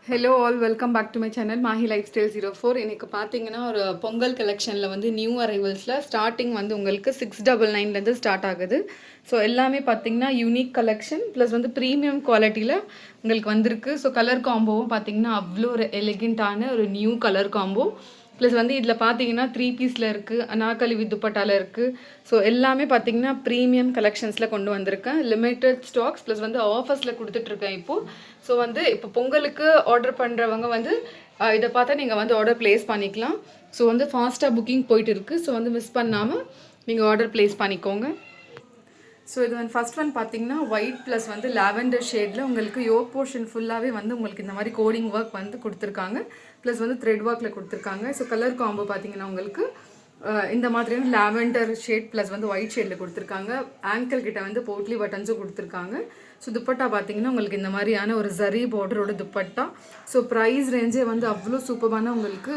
Hello all welcome back to my channel Mahi lifestyle 04. எனக்கு பார்த்தீங்கன்னா ஒரு பொங்கல் கலெக்ஷனில் வந்து நியூ அரைவல்ஸில் ஸ்டார்டிங் வந்து உங்களுக்கு 699 ஸ்டார்ட் ஆகுது. ஸோ எல்லாமே பார்த்தீங்கன்னா யூனிக் கலெக்ஷன் ப்ளஸ் வந்து ப்ரீமியம் குவாலிட்டியில் உங்களுக்கு வந்திருக்கு. ஸோ கலர் காம்போவும் பார்த்தீங்கன்னா அவ்வளோ ஒரு எலிகெண்ட்டான ஒரு நியூ கலர் காம்போ. ப்ளஸ் வந்து இதில் பார்த்தீங்கன்னா 3 பீஸில் இருக்குது, அனார்கலி வித் துப்பட்டாவில் இருக்குது. ஸோ எல்லாமே பார்த்தீங்கன்னா ப்ரீமியம் கலெக்ஷன்ஸில் கொண்டு வந்திருக்கேன். லிமிட்டட் ஸ்டாக்ஸ் ப்ளஸ் வந்து ஆஃபர்ஸில் கொடுத்துட்ருக்கேன் இப்போது. ஸோ வந்து இப்போ பொங்கலுக்கு ஆர்டர் பண்ணுறவங்க வந்து இதை பார்த்தா நீங்கள் வந்து ஆர்டர் ப்ளேஸ் பண்ணிக்கலாம். ஸோ வந்து ஃபாஸ்ட்டாக புக்கிங் போயிட்டு இருக்குது. ஸோ வந்து மிஸ் பண்ணாமல் நீங்கள் ஆர்டர் ப்ளேஸ் பண்ணிக்கோங்க. ஸோ இது வந்து ஃபஸ்ட் ஒன் பார்த்தீங்கன்னா ஒயிட் ப்ளஸ் வந்து லாவெண்டர் ஷேடில் உங்களுக்கு யோக் போர்ஷன் ஃபுல்லாகவே வந்து உங்களுக்கு இந்த மாதிரி கோடிங் ஒர்க் வந்து கொடுத்துருக்காங்க. ப்ளஸ் வந்து த்ரெட் ஒர்க்கில் கொடுத்துருக்காங்க. ஸோ கலர் காம்போ பார்த்தீங்கன்னா உங்களுக்கு இந்த மாதிரியான லாவெண்டர் ஷேட் ப்ளஸ் வந்து ஒயிட் ஷேடில் கொடுத்துருக்காங்க. ஆங்கிள் கிட்ட வந்து போட்லி பட்டன்ஸும் கொடுத்துருக்காங்க. ஸோ துப்பட்டா பார்த்தீங்கன்னா உங்களுக்கு இந்த மாதிரியான ஒரு ஜரி பார்டரோட துப்பட்டா. ஸோ ப்ரைஸ் ரேஞ்சே வந்து அவ்வளோ சூப்பரான உங்களுக்கு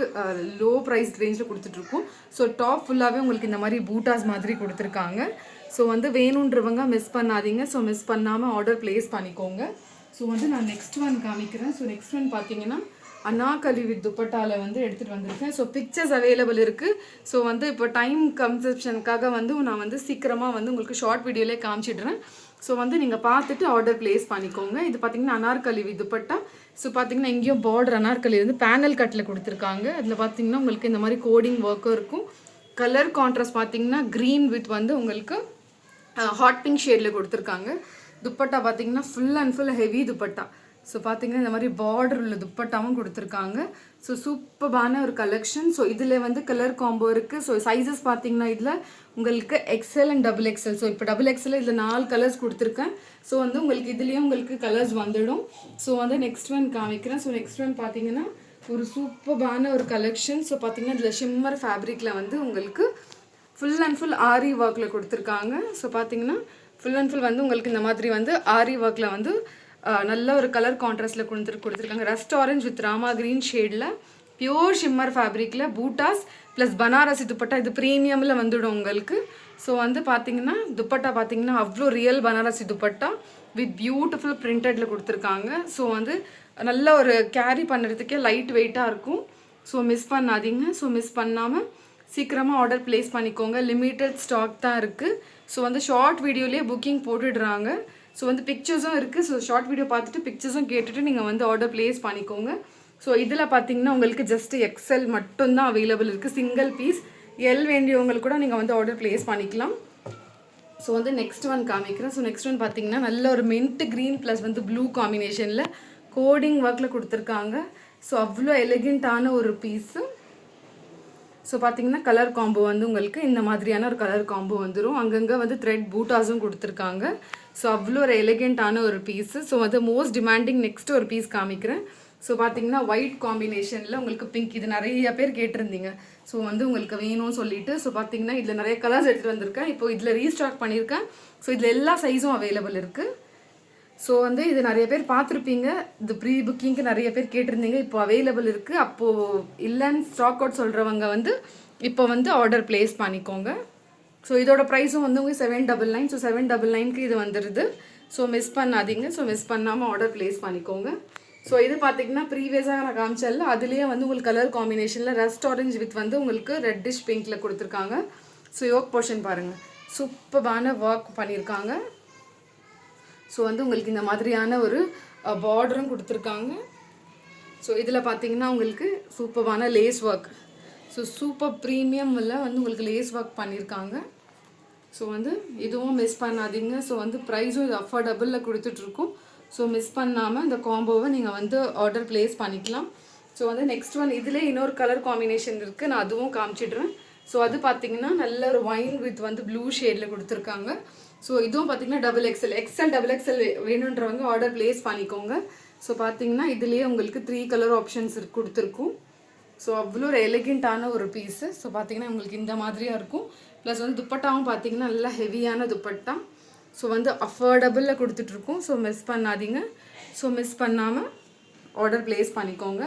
லோ ப்ரைஸ் ரேஞ்சில் கொடுத்துட்ருக்கோம். ஸோ டாப் ஃபுல்லாகவே உங்களுக்கு இந்த மாதிரி பூட்டாஸ் மாதிரி கொடுத்துருக்காங்க. ஸோ வந்து வேணுன்றவங்க மிஸ் பண்ணாதீங்க. ஸோ மிஸ் பண்ணாமல் ஆர்டர் ப்ளேஸ் பண்ணிக்கோங்க. ஸோ வந்து நான் நெக்ஸ்ட் ஒன் காமிக்கிறேன். ஸோ நெக்ஸ்ட் ஒன் பார்த்தீங்கன்னா அனார்கலி வித் துப்பட்டாவில் வந்து எடுத்துகிட்டு வந்திருக்கேன். ஸோ பிக்சர்ஸ் அவைலபிள் இருக்குது. ஸோ வந்து இப்போ டைம் கன்செப்ஷனுக்காக வந்து நான் வந்து சீக்கிரமாக வந்து உங்களுக்கு ஷார்ட் வீடியோலே காமிச்சிடுறேன். ஸோ வந்து நீங்கள் பார்த்துட்டு ஆர்டர் ப்ளேஸ் பண்ணிக்கோங்க. இது பார்த்தீங்கன்னா அனார்கலி வித் துப்பட்டா. ஸோ பார்த்தீங்கன்னா இங்கேயும் பார்டர் அனார்கலி வந்து பேனல் கட்டில் கொடுத்துருக்காங்க. அதில் பார்த்தீங்கன்னா உங்களுக்கு இந்த மாதிரி கோடிங் ஒர்க்கும் இருக்கும். கலர் கான்ட்ராஸ்ட் பார்த்தீங்கன்னா க்ரீன் வித் வந்து உங்களுக்கு ஹாட் பிங்க் ஷேடில் கொடுத்துருக்காங்க. துப்பட்டா பார்த்தீங்கன்னா full and full heavy dupatta. So பார்த்தீங்கன்னா இந்த மாதிரி பார்டர் உள்ள துப்பட்டாவும் கொடுத்துருக்காங்க. ஸோ சூப்பரான ஒரு கலெக்ஷன். ஸோ இதில் வந்து கலர் காம்போ இருக்குது. ஸோ சைஸஸ் பார்த்தீங்கன்னா இதில் உங்களுக்கு XL and double XL. So இப்போ டபுள் எக்ஸ்எல் இதில் 4 கலர்ஸ் கொடுத்துருக்கேன். ஸோ வந்து உங்களுக்கு இதுலேயும் உங்களுக்கு கலர்ஸ் வந்துடும். ஸோ வந்து நெக்ஸ்ட் ஒன் காமிக்கிறேன். ஸோ நெக்ஸ்ட் ஒன் பார்த்தீங்கன்னா ஒரு சூப்பரான ஒரு கலெக்ஷன். ஸோ பார்த்தீங்கன்னா இதில் ஷிம்மர் ஃபேப்ரிக்கில் வந்து உங்களுக்கு ஃபுல் அண்ட் ஃபுல் ஆரி ஒர்க்கில் கொடுத்துருக்காங்க. ஸோ பார்த்தீங்கன்னா ஃபுல் அண்ட் ஃபுல் வந்து உங்களுக்கு இந்த மாதிரி வந்து ஆரி ஒர்க்கில் வந்து நல்ல ஒரு கலர் கான்ட்ராஸ்டில் கொடுத்துருக்காங்க. Rust orange with Rama green ஷேடில் பியூர் ஷிம்மர் ஃபேப்ரிக்கில் பூட்டாஸ் ப்ளஸ் பனாரசி துப்பட்டா. இது ப்ரீமியமில் வந்துடும் உங்களுக்கு. ஸோ வந்து பார்த்தீங்கன்னா துப்பட்டா பார்த்தீங்கன்னா அவ்வளோ real Banarasi dupatta with beautiful பிரிண்டடில் கொடுத்துருக்காங்க. ஸோ வந்து நல்ல ஒரு கேரி பண்ணுறதுக்கே லைட் வெயிட்டாக இருக்கும். ஸோ மிஸ் பண்ணாதீங்க. ஸோ மிஸ் பண்ணாமல் சீக்கிரமாக ஆர்டர் ப்ளேஸ் பண்ணிக்கோங்க. லிமிட்டட் ஸ்டாக் தான் இருக்குது. ஸோ வந்து ஷார்ட் வீடியோலேயே புக்கிங் போட்டுடுறாங்க. ஸோ வந்து பிக்சர்ஸும் இருக்குது. ஸோ ஷார்ட் வீடியோ பார்த்துட்டு பிக்சர்ஸும் கேட்டுட்டு நீங்கள் வந்து ஆர்டர் ப்ளேஸ் பண்ணிக்கோங்க. ஸோ இதில் பார்த்தீங்கன்னா உங்களுக்கு ஜஸ்ட் எக்ஸ்எல் மட்டும்தான் அவைலபிள் இருக்குது. Single piece. எல் வேண்டியவங்களுக்கு கூட நீங்கள் வந்து ஆர்டர் ப்ளேஸ் பண்ணிக்கலாம். ஸோ வந்து நெக்ஸ்ட் ஒன் காமிக்கிறேன். ஸோ நெக்ஸ்ட் ஒன் பார்த்தீங்கன்னா நல்ல ஒரு மின்ட் க்ரீன் ப்ளஸ் வந்து ப்ளூ காம்பினேஷனில் கோடிங் ஒர்க்கில் கொடுத்துருக்காங்க. ஸோ அவ்வளோ எலிகெண்ட்டான ஒரு பீஸு. ஸோ பார்த்தீங்கன்னா கலர் காம்போ வந்து உங்களுக்கு இந்த மாதிரியான ஒரு கலர் காம்போ வந்துடும். அங்கங்கே வந்து த்ரெட் பூட்டாஸும் கொடுத்துருக்காங்க. ஸோ அவ்வளோ ஒரு எலிகெண்ட்டான ஒரு பீஸு. ஸோ வந்து மோஸ்ட் டிமாண்டிங் நெக்ஸ்ட் ஒரு பீஸ் காமிக்கிறேன். ஸோ பார்த்தீங்கன்னா ஒயிட் காம்பினேஷனில் உங்களுக்கு பிங்க். இது நிறைய பேர் கேட்டிருந்தீங்க. ஸோ வந்து உங்களுக்கு வேணும்னு சொல்லிட்டு ஸோ பார்த்தீங்கன்னா இதில் நிறைய கலர்ஸ் எடுத்துகிட்டு வந்திருக்கேன். இப்போ இதில் ரீஸ்டாக் பண்ணியிருக்கேன். ஸோ இதில் எல்லா சைஸும் அவைலபிள் இருக்குது. ஸோ வந்து இது நிறைய பேர் பார்த்துருப்பீங்க. இது ப்ரீ புக்கிங்க்கு நிறைய பேர் கேட்டிருந்தீங்க. இப்போ அவைலபிள் இருக்குது. அப்போது இல்லைன்னு ஸ்டாக் அவுட் சொல்கிறவங்க வந்து இப்போ வந்து ஆர்டர் ப்ளேஸ் பண்ணிக்கோங்க. ஸோ இதோட ப்ரைஸும் வந்து உங்களுக்கு 799. ஸோ 799க்கு இது வந்துடுது. ஸோ மிஸ் பண்ணாதீங்க. ஸோ மிஸ் பண்ணாமல் ஆர்டர் ப்ளேஸ் பண்ணிக்கோங்க. ஸோ இது பார்த்தீங்கன்னா ப்ரீவியஸாக நான் காமிச்சல அதுலேயே வந்து உங்களுக்கு கலர் காம்பினேஷனில் ரஸ்ட் ஆரஞ்ச் வித் வந்து உங்களுக்கு ரெட்டிஷ் பிங்க்கில் கொடுத்துருக்காங்க. ஸோ யோக் போர்ஷன் பாருங்கள், சூப்பரான ஒர்க் பண்ணியிருக்காங்க. ஸோ வந்து உங்களுக்கு இந்த மாதிரியான ஒரு பார்டரும் கொடுத்துருக்காங்க. ஸோ இதில் பார்த்தீங்கன்னா உங்களுக்கு சூப்பரான லேஸ் ஒர்க். ஸோ சூப்பர் ப்ரீமியமில் வந்து உங்களுக்கு லேஸ் ஒர்க் பண்ணியிருக்காங்க. ஸோ வந்து இதுவும் மிஸ் பண்ணாதீங்க. ஸோ வந்து ப்ரைஸும் இது அஃபோர்டபுளில் கொடுத்துட்ருக்கோம். ஸோ மிஸ் பண்ணாமல் இந்த காம்போவை நீங்கள் வந்து ஆர்டர் ப்ளேஸ் பண்ணிக்கலாம். ஸோ வந்து நெக்ஸ்ட் ஒன் இதிலே இன்னொரு கலர் காம்பினேஷன் இருக்குது. நான் அதுவும் காமிச்சிடுறேன். ஸோ அது பார்த்தீங்கன்னா நல்ல ஒரு ஒயின் வித் வந்து ப்ளூ ஷேடில் கொடுத்துருக்காங்க. ஸோ இதுவும் பார்த்தீங்கன்னா டபுள் எக்ஸ்எல் டபுள் எக்ஸ்எல் வேணுன்றவங்க ஆர்டர் ப்ளேஸ் பண்ணிக்கோங்க. ஸோ பார்த்தீங்கன்னா இதுலேயே உங்களுக்கு 3 கலர் ஆப்ஷன்ஸ் கொடுத்துருக்கும். ஸோ அவ்வளோ ஒரு எலிகெண்ட்டான ஒரு பீஸு. ஸோ பார்த்தீங்கன்னா உங்களுக்கு இந்த மாதிரியாக இருக்கும். ப்ளஸ் வந்து துப்பட்டாவும் பார்த்தீங்கன்னா நல்லா ஹெவியான துப்பட்டா. ஸோ வந்து அஃபோர்டபுளில் கொடுத்துட்ருக்கோம். ஸோ மிஸ் பண்ணாதீங்க. ஸோ மிஸ் பண்ணாமல் ஆர்டர் ப்ளேஸ் பண்ணிக்கோங்க.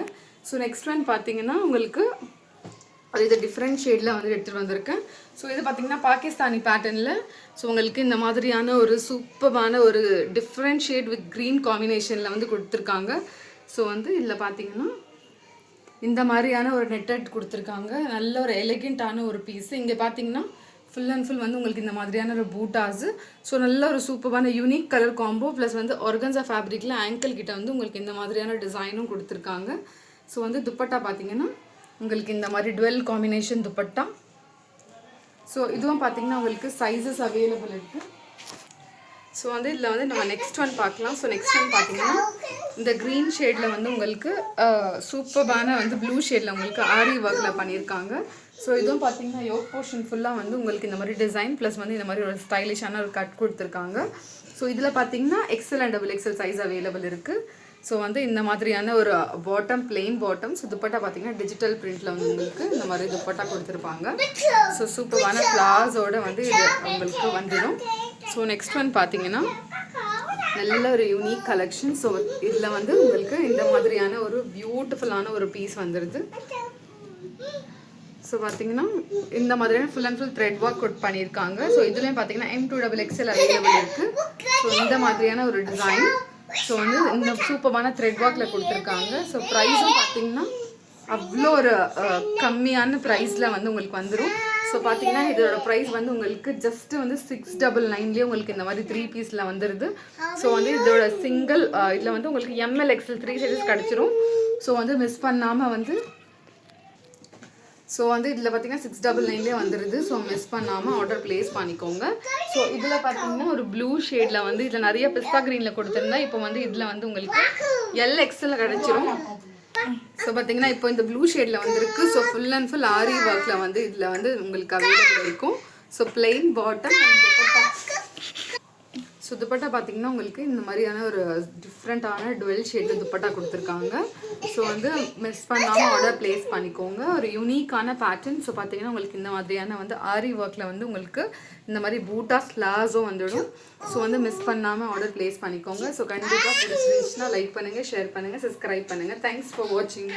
ஸோ நெக்ஸ்ட் ஒன் பார்த்தீங்கன்னா உங்களுக்கு இது டிஃப்ரெண்ட் ஷேடில் வந்து எடுத்துகிட்டு வந்திருக்கேன். ஸோ இது பார்த்திங்கன்னா பாகிஸ்தானி பேட்டர்னில். ஸோ உங்களுக்கு இந்த மாதிரியான ஒரு சூப்பரான ஒரு டிஃப்ரெண்ட் ஷேட் வித் க்ரீன் காம்பினேஷனில் வந்து கொடுத்துருக்காங்க. ஸோ வந்து இதில் பார்த்தீங்கன்னா இந்த மாதிரியான ஒரு நெட்டட் கொடுத்துருக்காங்க. நல்ல ஒரு எலிகெண்ட்டான ஒரு பீஸ். இங்கே பார்த்தீங்கன்னா ஃபுல் அண்ட் ஃபுல் வந்து உங்களுக்கு இந்த மாதிரியான ஒரு பூட்டாஸு. ஸோ நல்ல ஒரு சூப்பரான யூனிக் கலர் காம்போ ப்ளஸ் வந்து ஆர்கன்ஸா ஃபேப்ரிக்கில் ஆங்கிள் கிட்ட வந்து உங்களுக்கு இந்த மாதிரியான டிசைனும் கொடுத்துருக்காங்க. ஸோ வந்து துப்பட்டா பார்த்தீங்கன்னா உங்களுக்கு இந்த மாதிரி டுவெல் காம்பினேஷன் துப்பட்டா. ஸோ இதுவும் பார்த்தீங்கன்னா உங்களுக்கு சைஸஸ் அவைலபிள் இருக்குது. ஸோ வந்து இதில் வந்து நம்ம நெக்ஸ்ட் ஒன் பார்க்கலாம். ஸோ நெக்ஸ்ட் ஒன் பார்த்தீங்கன்னா இந்த க்ரீன் ஷேடில் வந்து உங்களுக்கு சூப்பரான வந்து ப்ளூ ஷேடில் உங்களுக்கு ஆரி ஒர்க்கில் பண்ணியிருக்காங்க. ஸோ இதுவும் பார்த்தீங்கன்னா யோக் போர்ஷன் ஃபுல்லாக வந்து உங்களுக்கு இந்த மாதிரி டிசைன் ப்ளஸ் வந்து இந்த மாதிரி ஒரு ஸ்டைலிஷான ஒரு கட் கொடுத்துருக்காங்க. ஸோ இதில் பார்த்தீங்கன்னா XL and XXL size available இருக்குது. ஸோ வந்து இந்த மாதிரியான ஒரு bottom plain bottom. So dupatta பார்த்தீங்கன்னா டிஜிட்டல் பிரிண்டில் வந்து உங்களுக்கு இந்த மாதிரி துப்பட்டா கொடுத்துருப்பாங்க. ஸோ சூப்பரான ஃப்ளார்ஸோடு வந்து இது உங்களுக்கு வந்துடும். ஸோ நெக்ஸ்ட் ஒன் பார்த்தீங்கன்னா நல்ல ஒரு யூனிக் கலெக்ஷன். ஸோ இதில் வந்து உங்களுக்கு இந்த மாதிரியான ஒரு பியூட்டிஃபுல்லான ஒரு பீஸ் வந்துடுது. ஸோ பார்த்தீங்கன்னா இந்த மாதிரியான full and full thread work coat பண்ணியிருக்காங்க. ஸோ இதுலேயும் பார்த்தீங்கன்னா M2XXL அவைலபிள் இருக்குது. ஸோ இந்த மாதிரியான ஒரு டிசைன். ஸோ வந்து இந்த சூப்பரான த்ரெட் ஒர்க்கில் கொடுத்துருக்காங்க. ஸோ ப்ரைஸும் பார்த்தீங்கன்னா அவ்வளோ ஒரு கம்மியான ப்ரைஸில் வந்து உங்களுக்கு வந்துடும். ஸோ பார்த்தீங்கன்னா இதோட ப்ரைஸ் வந்து உங்களுக்கு ஜஸ்ட்டு வந்து 699 உங்களுக்கு இந்த மாதிரி 3 பீஸில் வந்துடுது. ஸோ வந்து இதோட சிங்கிள் இதில் வந்து உங்களுக்கு ML XL 3 சைஸஸ் கிடச்சிரும். ஸோ வந்து மிஸ் பண்ணாமல் வந்து ஸோ வந்து இதில் பார்த்தீங்கன்னா 699 வந்துடுது. ஸோ மிஸ் பண்ணாமல் ஆர்டர் ப்ளேஸ் பண்ணிக்கோங்க. ஸோ இதில் பார்த்தீங்கன்னா ஒரு ப்ளூ ஷேடில் வந்து இதில் நிறைய பிஸ்தா க்ரீனில் கொடுத்துருந்தா இப்போ வந்து இதில் வந்து உங்களுக்கு LXL கிடச்சிரும். ஸோ பார்த்தீங்கன்னா இப்போ இந்த ப்ளூ ஷேடில் வந்துருக்கு. ஸோ ஃபுல் அண்ட் ஃபுல் ஆரி ஒர்க்கில் வந்து இதில் வந்து உங்களுக்கு அவைலபிள் இருக்கும். So plain bottom dupatta. So dupatta பார்த்தீங்கன்னா உங்களுக்கு இந்த மாதிரியான ஒரு டிஃப்ரெண்ட்டான டுவெல் ஷேடு துப்பட்டா கொடுத்துருக்காங்க. ஸோ வந்து மிஸ் பண்ணாமல் ஆர்டர் ப்ளேஸ் பண்ணிக்கோங்க. ஒரு யூனிக்கான பேட்டர்ன். ஸோ பார்த்தீங்கன்னா உங்களுக்கு இந்த மாதிரியான வந்து ஆரி ஒர்க்கில் வந்து உங்களுக்கு இந்த மாதிரி பூட்டா ஸ்லாஸும் வந்துடும். ஸோ வந்து மிஸ் பண்ணாமல் ஆர்டர் ப்ளேஸ் பண்ணிக்கோங்க. ஸோ கண்டிப்பாக பிடிச்சிருந்துச்சுன்னா லைக் பண்ணுங்கள், ஷேர் பண்ணுங்கள், சப்ஸ்கிரைப் பண்ணுங்கள். தேங்க்ஸ் ஃபார் வாட்சிங்.